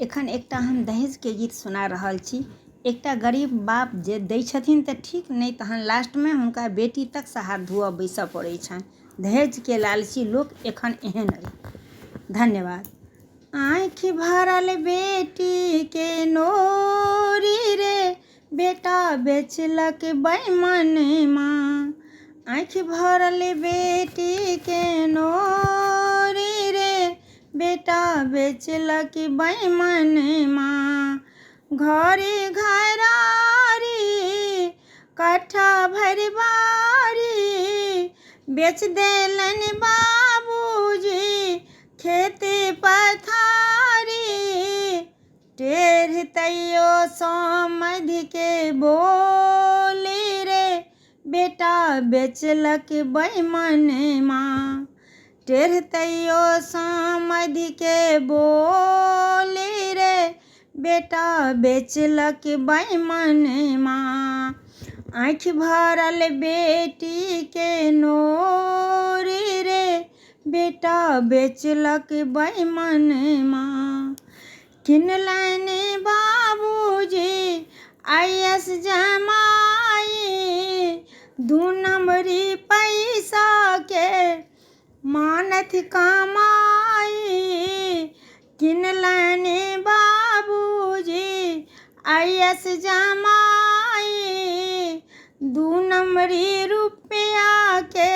एखन एकटा हम दहेज के गीत सुना रहल छी। एकटा गरीब बाप जे दै छथिन तऽ ठीक, नहीं तहन लास्ट में हुनका बेटी तक से हाथ धोअ बैसऽ पड़ै छनि। दहेज के लालची लोक एखन एहन अइ। धन्यवाद। आँखि भरल बेटी के नोरी रे, बेटा बेचलक बैमन माँ। आँखि भरल बेटी के नोरी रे, बेटा बेचलक बैमन माँ। घरे घरारी कट्ठा भरि बारी, बेच देलन बाबूजी खेती पथारी। टेढ़ तैयो समधि के बोली रे, बेटा बेचलक बैमन माँ। टेढ़ तैयो समधि के बोली रे, बेटा बेचलक बैमन माँ। आँखि भरल बेटी के नोरी रे, बेटा बेचलक बैमन माँ। किनलन बाबूजी आईएएस जमाई, 2 नंबरी पैसा के मानत कमाई। किनलन बाबूजी आईएएस जमाई, 2 नंबरी रुपया के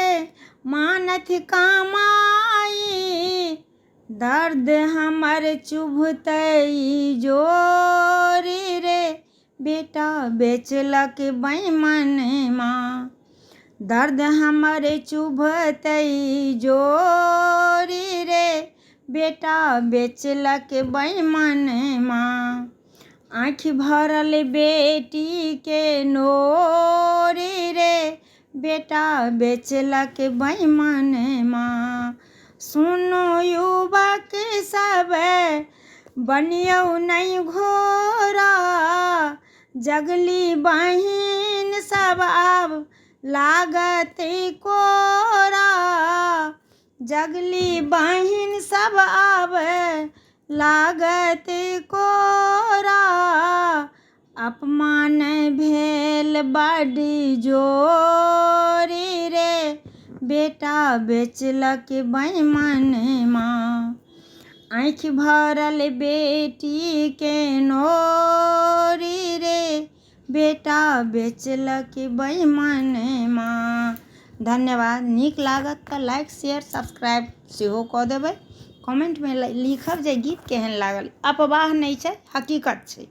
मानत कमाई। दर्द हमर चुभतई जोरी रे, बेटा बेचलक बैमन माँ। दर्द हमर चुभतई जोरी रे, बेटा बेचलक बैमन माँ। आँखि भरल बेटी के नोरी रे, बेटा बेचलक बैमन माँ। सुनो युवक सब बनियौ नहीं घोरा, जगली बहिन सब आब लागत कोरा। जगली बहिन सब आब लागत कोरा, अपमान भेल बड़ी जोरी रे, बेटा बेचलक बैमन माँ। आँखि भरल बेटी के नोरी रे, बेटा बेचलक बैमन माँ। धन्यवाद। नीक लागत तऽ लाइक शेयर सब्सक्राइब सेहो कऽ देबै। कमेंट में लिखब जे गीत केहन लागल। अफवाह नहीं छै, हकीकत छै।